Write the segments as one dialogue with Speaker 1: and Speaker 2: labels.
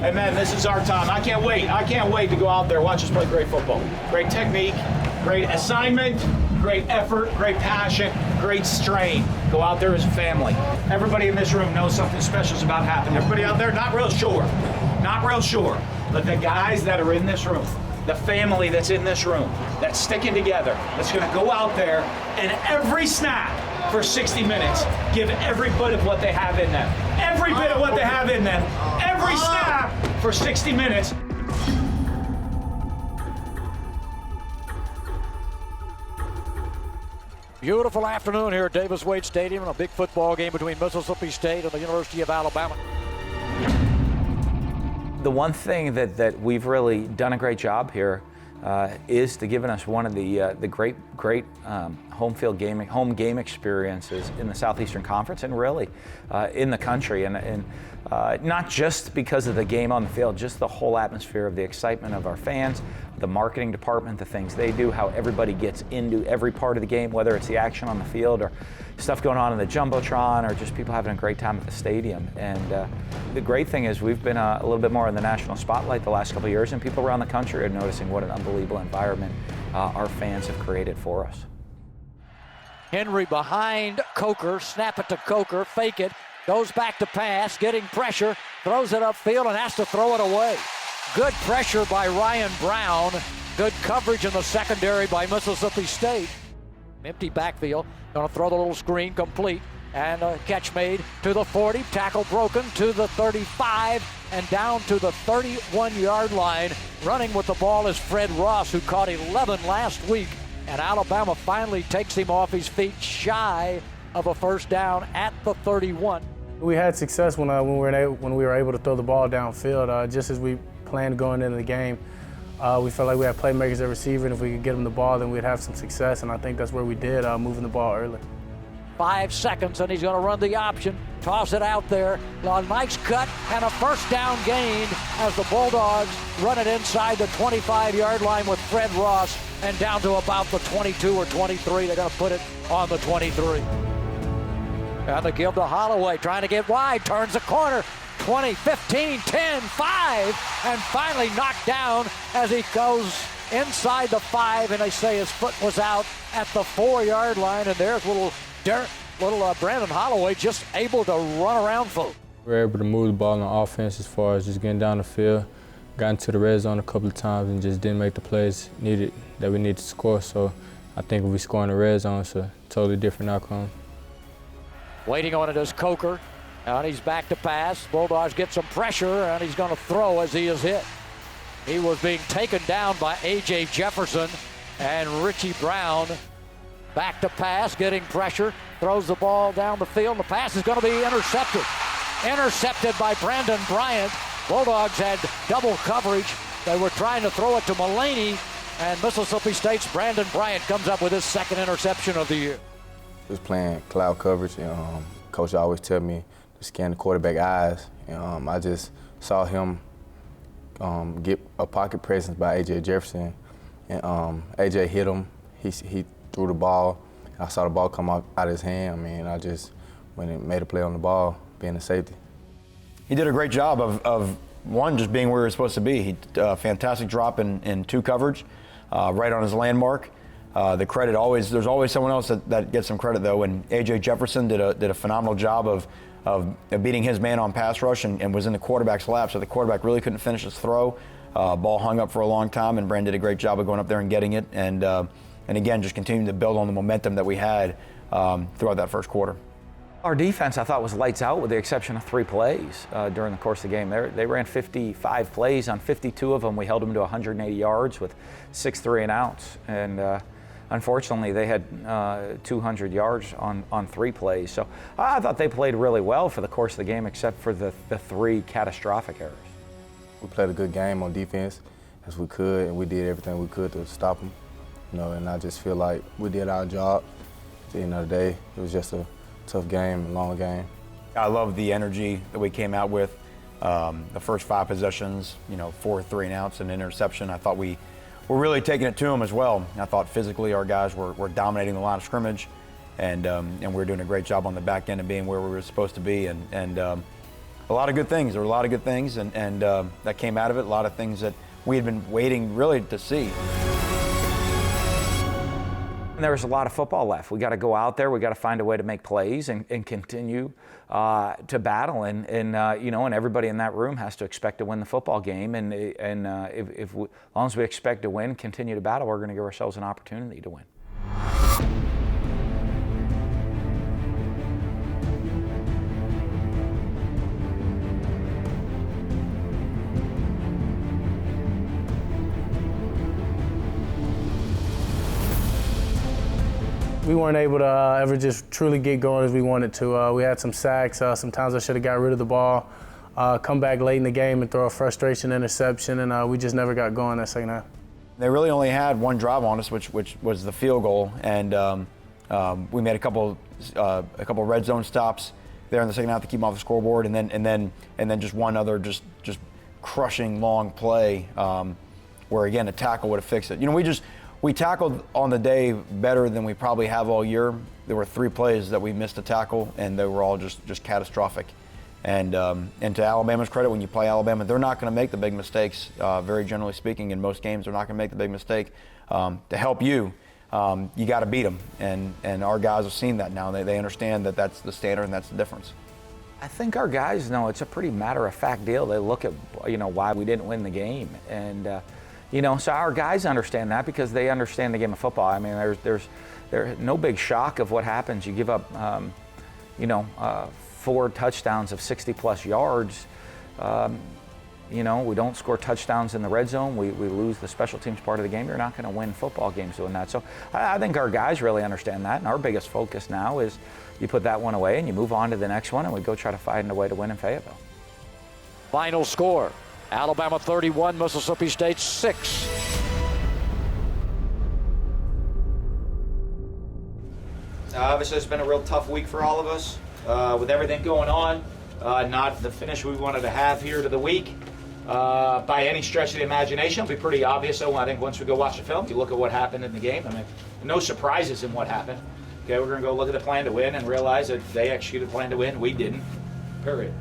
Speaker 1: And man, this is our time. I can't wait to go out there, watch us play great football. Great technique, great assignment, great effort, great passion, great strain. Go out there as a family. Everybody in this room knows something special is about to happen. Everybody out there, not real sure. But the guys that are in this room, the family that's in this room, that's sticking together, that's gonna go out there and every snap for 60 minutes, give every bit of what they have in them. Every bit of what they have in them. Every snap for 60 minutes.
Speaker 2: Beautiful afternoon here at Davis Wade Stadium, and a big football game between Mississippi State and the University of Alabama.
Speaker 3: The one thing that we've really done a great job here is to giving us one of the great home game experiences in the Southeastern Conference and really in the country, and not just because of the game on the field, just the whole atmosphere of the excitement of our fans, the marketing department, the things they do, how everybody gets into every part of the game, whether it's the action on the field or stuff going on in the Jumbotron or just people having a great time at the stadium. And the great thing is we've been a little bit more in the national spotlight the last couple of years, and people around the country are noticing what an unbelievable environment our fans have created for us.
Speaker 2: Henry behind Coker, snap it to Coker, fake it, goes back to pass, getting pressure, throws it upfield and has to throw it away. Good pressure by Ryan Brown. Good coverage in the secondary by Mississippi State. Empty backfield, gonna throw the little screen complete, and a catch made to the 40, tackle broken to the 35, and down to the 31-yard line. Running with the ball is Fred Ross, who caught 11 last week, and Alabama finally takes him off his feet shy of a first down at the 31.
Speaker 4: We had success when we were able to throw the ball downfield, just as we planned going into the game. We felt like we had playmakers at receiver, and if we could get them the ball, then we'd have some success, and I think that's where we did, moving the ball early.
Speaker 2: 5 seconds, and he's going to run the option. Toss it out there. A nice cut and a first down gain as the Bulldogs run it inside the 25-yard line with Fred Ross and down to about the 22 or 23. They're going to put it on the 23. And they give to Holloway, trying to get wide, turns the corner. 20, 15, 10, 5, and finally knocked down as he goes inside the 5, and they say his foot was out at the 4-yard line, and there's little Brandon Holloway just able to run around folk.
Speaker 5: We were able to move the ball on offense as far as just getting down the field, got into the red zone a couple of times and just didn't make the plays that we needed to score, so I think if we score in the red zone, it's a totally different outcome.
Speaker 2: Waiting on it is Coker. And he's back to pass. Bulldogs get some pressure, and he's going to throw as he is hit. He was being taken down by A.J. Jefferson and Richie Brown. Back to pass, getting pressure, throws the ball down the field. The pass is going to be intercepted. Intercepted by Brandon Bryant. Bulldogs had double coverage. They were trying to throw it to Mullaney, and Mississippi State's Brandon Bryant comes up with his second interception of the year.
Speaker 6: Just playing cloud coverage, and Coach always tell me to scan the quarterback eyes, and I just saw him get a pocket presence by A.J. Jefferson, and A.J. hit him. He threw the ball. I saw the ball come out of his hand. I mean, I just went and made a play on the ball, being a safety.
Speaker 7: He did a great job of one, just being where he was supposed to be. He fantastic drop in 2 coverage, right on his landmark. The credit there's always someone else that gets some credit though, and A.J. Jefferson did a phenomenal job of beating his man on pass rush and was in the quarterback's lap, so the quarterback really couldn't finish his throw. Ball hung up for a long time, and Brand did a great job of going up there and getting it, and again, just continuing to build on the momentum that we had throughout that first quarter.
Speaker 3: Our defense, I thought, was lights out with the exception of 3 plays during the course of the game. They ran 55 plays. On 52 of them, we held them to 180 yards with 6 3-and-outs. And unfortunately, they had 200 yards on 3 plays. So I thought they played really well for the course of the game, except for the 3 catastrophic errors.
Speaker 6: We played a good game on defense as we could, and we did everything we could to stop them. And I just feel like we did our job. At the end of the day, it was just a tough game, a long game.
Speaker 7: I love the energy that we came out with. The first 5 possessions, 4 3-and-outs and an interception. I thought we were really taking it to them as well. I thought physically our guys were dominating the line of scrimmage, and we were doing a great job on the back end of being where we were supposed to be. And a lot of good things. There were a lot of good things, and that came out of it. A lot of things that we had been waiting really to see.
Speaker 3: And there's a lot of football left. We got to go out there. We got to find a way to make plays and continue to battle. And everybody in that room has to expect to win the football game. And as long as we expect to win, continue to battle, we're going to give ourselves an opportunity to win.
Speaker 4: We weren't able to ever just truly get going as we wanted to. We had some sacks. Sometimes I should have got rid of the ball, come back late in the game and throw a frustration interception, and we just never got going that second half.
Speaker 7: They really only had one drive on us, which was the field goal, and we made a couple red zone stops there in the second half to keep them off the scoreboard, and then just one other just crushing long play where again a tackle would have fixed it. We tackled on the day better than we probably have all year. There were 3 plays that we missed a tackle, and they were all just catastrophic. And to Alabama's credit, when you play Alabama, they're not going to make the big mistakes. Very generally speaking, in most games, they're not going to make the big mistake. To help you, you got to beat them. And our guys have seen that now. They understand that that's the standard and that's the difference.
Speaker 3: I think our guys know it's a pretty matter-of-fact deal. They look at why we didn't win the game, and so our guys understand that because they understand the game of football. I mean, there's no big shock of what happens. You give up, 4 touchdowns of 60-plus yards. We don't score touchdowns in the red zone. We lose the special teams part of the game. You're not going to win football games doing that. So I think our guys really understand that, and our biggest focus now is you put that one away and you move on to the next one, and we go try to find a way to win in Fayetteville.
Speaker 2: Final score, Alabama 31, Mississippi State 6.
Speaker 1: Obviously, it's been a real tough week for all of us with everything going on. Not the finish we wanted to have here to the week by any stretch of the imagination. It'll be pretty obvious, though, I think, once we go watch the film. You look at what happened in the game. I mean, no surprises in what happened. Okay, we're going to go look at the plan to win and realize that they executed the plan to win. We didn't. Period.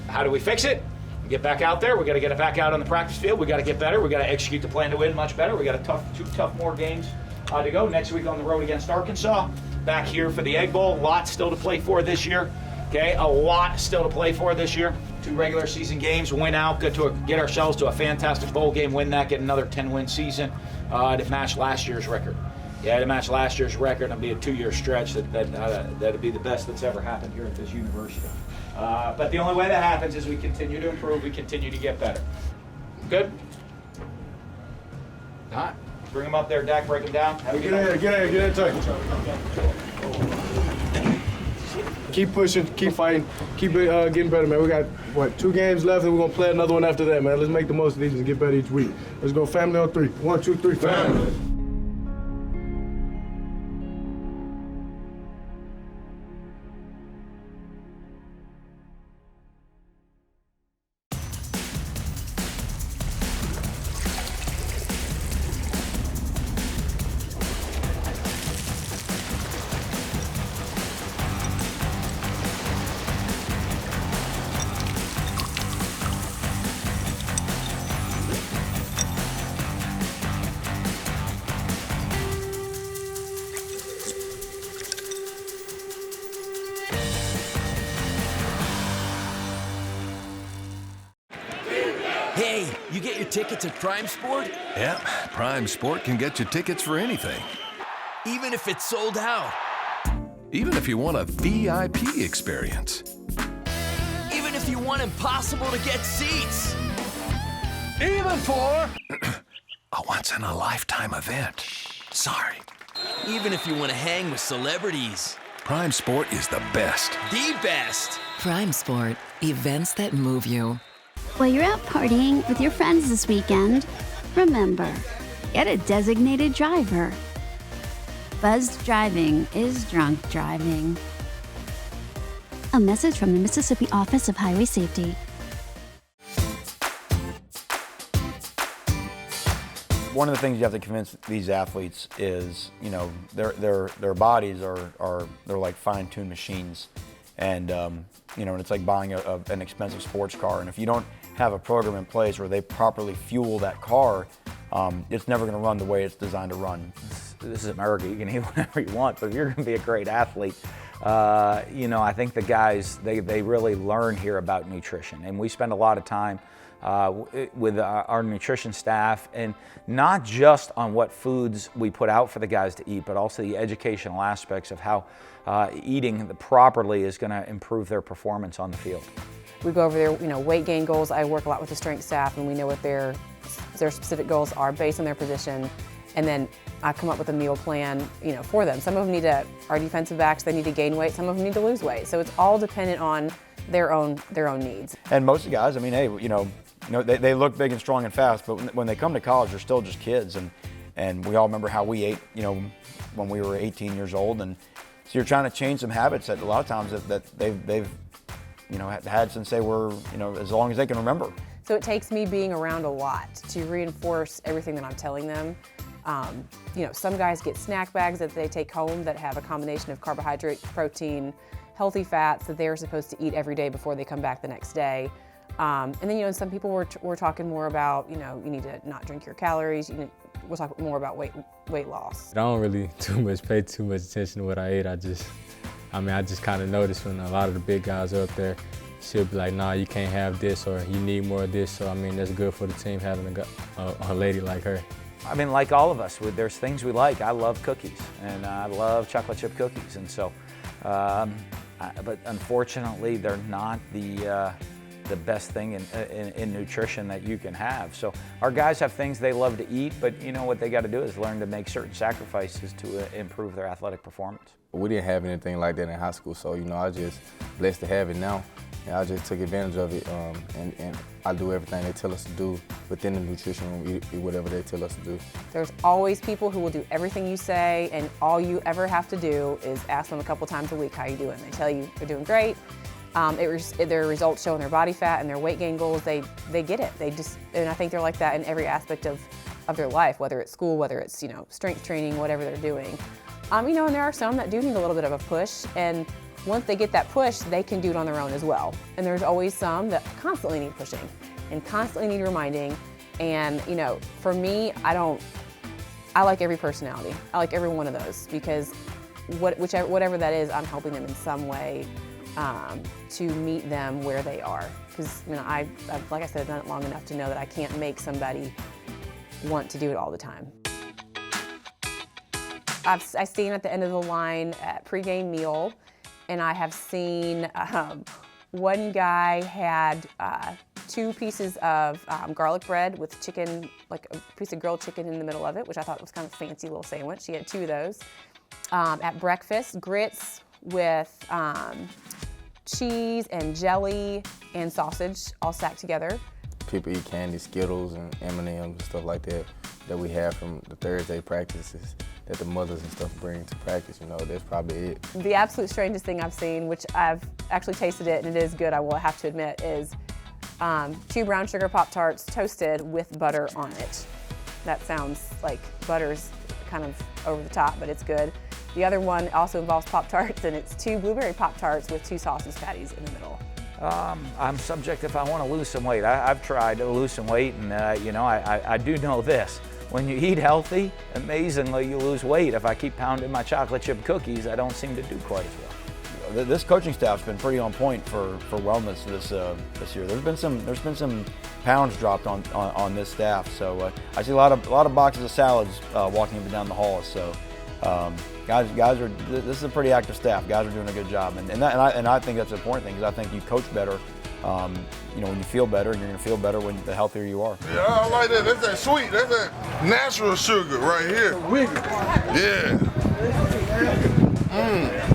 Speaker 1: How do we fix it? We get back out there. We got to get it back out on the practice field. We got to get better. We got to execute the plan to win much better. We got two tough more games to go. Next week on the road against Arkansas. Back here for the Egg Bowl. A lot still to play for this year. Okay, a lot still to play for this year. 2 regular season games, win out, get ourselves to a fantastic bowl game, win that, get another 10-win season to match last year's record. Yeah, to match last year's record, it'll be a 2-year stretch that'd be the best that's ever happened here at this university. But the only way that happens is we continue to improve, we continue to get better. Good? All right. Bring them up there, Dak, break them down.
Speaker 8: Get in tight. Keep pushing, keep fighting, keep getting better, man. We got, 2 games left, and we're going to play another one after that, man. Let's make the most of these and get better each week. Let's go family on 3. 1, 2, 3, family.
Speaker 9: Hey, you get your tickets at Prime Sport?
Speaker 10: Yep, Prime Sport can get you tickets for anything.
Speaker 9: Even if it's sold out?
Speaker 10: Even if you want a VIP experience.
Speaker 9: Even if you want impossible to get seats?
Speaker 10: Even for a once-in-a-lifetime event. Sorry.
Speaker 9: Even if you want to hang with celebrities?
Speaker 10: Prime Sport is the best.
Speaker 9: The best!
Speaker 11: Prime Sport, events that move you.
Speaker 12: While you're out partying with your friends this weekend, remember, get a designated driver. Buzzed driving is drunk driving. A message from the Mississippi Office of Highway Safety.
Speaker 7: One of the things you have to convince these athletes is, their bodies are they're like fine-tuned machines, And you know, and it's like buying an expensive sports car. And if you don't have a program in place where they properly fuel that car, it's never going to run the way it's designed to run.
Speaker 3: This is America. You can eat whatever you want, but if you're going to be a great athlete, you know, I think the guys, they really learn here about nutrition. And we spend a lot of time with our nutrition staff, and not just on what foods we put out for the guys to eat, but also the educational aspects of how eating properly is going to improve their performance on the field.
Speaker 13: We go over their, you know, weight gain goals. I work a lot with the strength staff, and we know what their specific goals are based on their position. And then I come up with a meal plan, you know, for them. Some of them need to, our defensive backs, they need to gain weight. Some of them need to lose weight. So it's all dependent on their own needs.
Speaker 7: And most of the guys, I mean, hey, you know, they look big and strong and fast, but when they come to college, they're still just kids. And we all remember how we ate, you know, when we were 18 years old. And so you're trying to change some habits that a lot of times that they've you know, had since they were, you know, as long as they can remember.
Speaker 13: So it takes me being around a lot to reinforce everything that I'm telling them. You know, some guys get snack bags that they take home that have a combination of carbohydrate, protein, healthy fats that they're supposed to eat every day before they come back the next day. And then, you know, some people we're talking more about, you know, you need to not drink your calories. We'll talk more about weight loss.
Speaker 5: I don't really pay too much attention to what I eat. I just kind of notice when a lot of the big guys are up there, she'll be like, nah, you can't have this, or you need more of this. So, I mean, that's good for the team having a lady like her.
Speaker 3: I mean, like all of us, there's things we like. I love cookies, and I love chocolate chip cookies. And so, but unfortunately, they're not the best thing in nutrition that you can have. So our guys have things they love to eat, but you know what they got to do is learn to make certain sacrifices to improve their athletic performance.
Speaker 6: We didn't have anything like that in high school, so you know, I was just blessed to have it now. And I just took advantage of it, and I do everything they tell us to do within the nutrition room, eat whatever they tell us to do.
Speaker 13: There's always people who will do everything you say, and all you ever have to do is ask them a couple times a week, how you doing? They tell you they're doing great. Their results show in their body fat and their weight gain goals, they get it. And I think they're like that in every aspect of their life, whether it's school, whether it's, you know, strength training, whatever they're doing. You know, and there are some that do need a little bit of a push, and once they get that push, they can do it on their own as well. And there's always some that constantly need pushing and constantly need reminding. And, you know, for me, I like every personality. I like every one of those, because whatever that is, I'm helping them in some way to meet them where they are. Because, you know, I've, like I said, done it long enough to know that I can't make somebody want to do it all the time. I've seen at the end of the line at pregame meal, and I have seen one guy had 2 pieces of garlic bread with chicken, like a piece of grilled chicken in the middle of it, which I thought was kind of a fancy little sandwich. He had 2 of those. At breakfast, grits with cheese and jelly and sausage all stacked together.
Speaker 6: People eat candy, Skittles and M&Ms and stuff like that we have from the Thursday practices that the mothers and stuff bring to practice. You know, that's probably it.
Speaker 13: The absolute strangest thing I've seen, which I've actually tasted it and it is good, I will have to admit, is 2 brown sugar Pop-Tarts toasted with butter on it. That sounds like butter's kind of over the top, but it's good. The other one also involves Pop-Tarts, and it's 2 blueberry Pop-Tarts with 2 sausage patties in the middle.
Speaker 3: I'm subject if I want to lose some weight. I've tried to lose some weight, and you know, I do know this. When you eat healthy, amazingly, you lose weight. If I keep pounding my chocolate chip cookies, I don't seem to do quite as well.
Speaker 7: This coaching staff's been pretty on point for wellness this year. There's been some pounds dropped on this staff. So I see a lot of boxes of salads walking up and down the hall. So guys are, this is a pretty active staff. Guys are doing a good job, and I think that's an important thing, because I think you coach better. You know, when you feel better, and you're going to feel better when the healthier you are.
Speaker 14: Yeah, I like that. That's that sweet. That's that natural sugar right here. Yeah.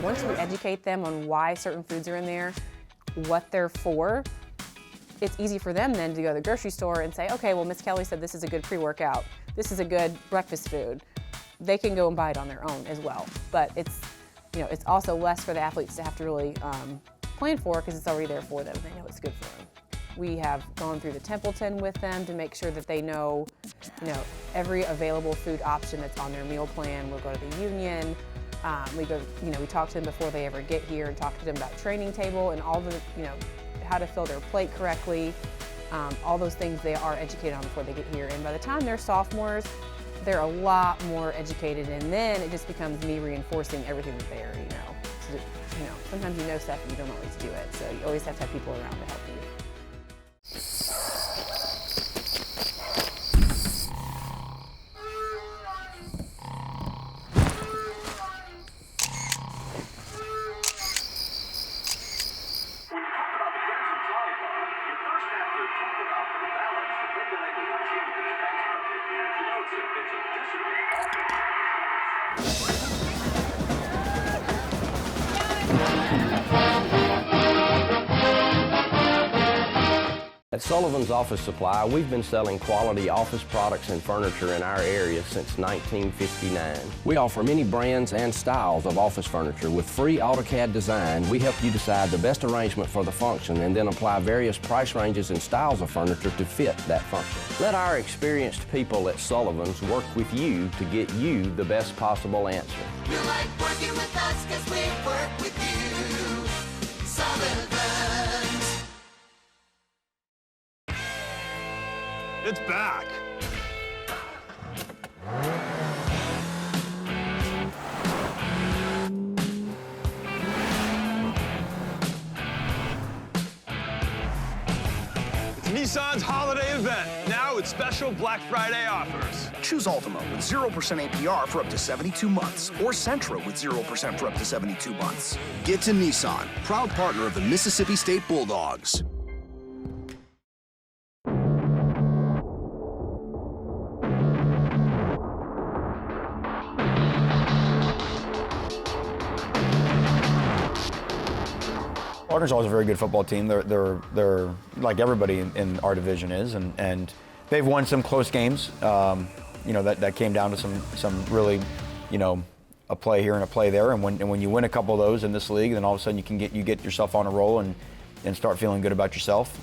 Speaker 13: Once we educate them on why certain foods are in there, what they're for, it's easy for them then to go to the grocery store and say, okay, well, Miss Kelly said this is a good pre-workout. This is a good breakfast food. They can go and buy it on their own as well. But it's, you know, it's also less for the athletes to have to really plan for, because it's already there for them. They know it's good for them. We have gone through the Templeton with them to make sure that they know, you know, every available food option that's on their meal plan. We'll go to the Union. We go, we talk to them before they ever get here and talk to them about training table and all the, how to fill their plate correctly. All those things they are educated on before they get here. And by the time they're sophomores, they're a lot more educated, and then it just becomes me reinforcing everything that they already know. So, sometimes you know stuff and you don't always do it, so you always have to have people around to help you.
Speaker 15: At Sullivan's Office Supply, we've been selling quality office products and furniture in our area since 1959. We offer many brands and styles of office furniture. With free AutoCAD design, we help you decide the best arrangement for the function and then apply various price ranges and styles of furniture to fit that function. Let our experienced people at Sullivan's work with you to get you the best possible answer.
Speaker 16: You like working with us because we work with you. Sullivan's.
Speaker 17: It's back. It's Nissan's holiday event, now with special Black Friday offers.
Speaker 18: Choose Altima with 0% APR for up to 72 months, or Sentra with 0% for up to 72 months. Get to Nissan, proud partner of the Mississippi State Bulldogs.
Speaker 7: Arkansas is a very good football team. They're like everybody in our division is, and they've won some close games. That came down to some really, a play here and a play there. And when you win a couple of those in this league, then all of a sudden you get yourself on a roll and start feeling good about yourself.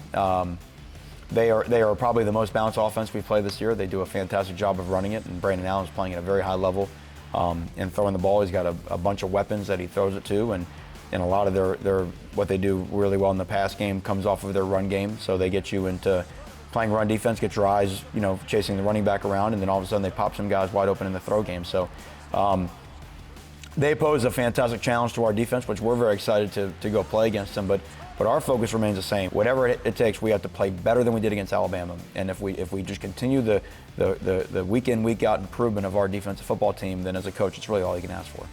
Speaker 7: They are probably the most balanced offense we've played this year. They do a fantastic job of running it, and Brandon Allen's playing at a very high level and throwing the ball. He's got a bunch of weapons that he throws it to, and a lot of their what they do really well in the pass game comes off of their run game. So they get you into playing run defense, get your eyes, chasing the running back around, and then all of a sudden they pop some guys wide open in the throw game. So they pose a fantastic challenge to our defense, which we're very excited to go play against them. But our focus remains the same. Whatever it takes, we have to play better than we did against Alabama. And if we just continue the week in, week out improvement of our defensive football team, then as a coach, it's really all you can ask for.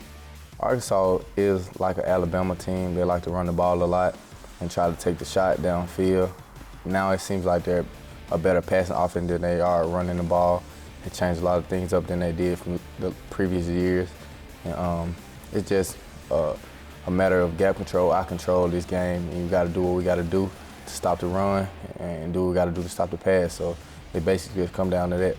Speaker 6: Arkansas is like an Alabama team. They like to run the ball a lot and try to take the shot downfield. Now it seems like they're a better passing offense than they are running the ball. They changed a lot of things up than they did from the previous years. And it's just a matter of gap control. I control this game, and you got to do what we got to do to stop the run and do what we got to do to stop the pass. So it basically just come down to that.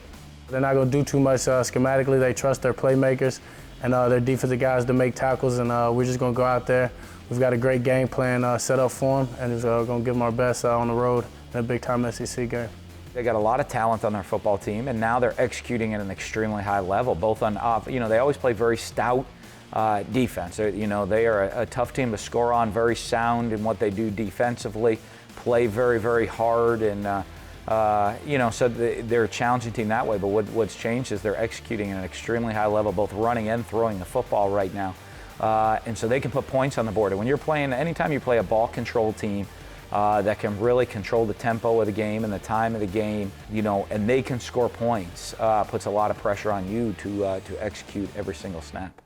Speaker 4: They're not going to do too much schematically. They trust their playmakers and their defensive guys to make tackles, and we're just going to go out there. We've got a great game plan set up for them, and we're going to give them our best on the road in a big-time SEC game.
Speaker 3: They got a lot of talent on their football team, and now they're executing at an extremely high level, both on off. They always play very stout defense. They are a tough team to score on, very sound in what they do defensively, play very, very hard, and so they're a challenging team that way. But what's changed is they're executing at an extremely high level, both running and throwing the football right now. And so they can put points on the board. And when you're playing, anytime you play a ball control team that can really control the tempo of the game and the time of the game, and they can score points, puts a lot of pressure on you to execute every single snap.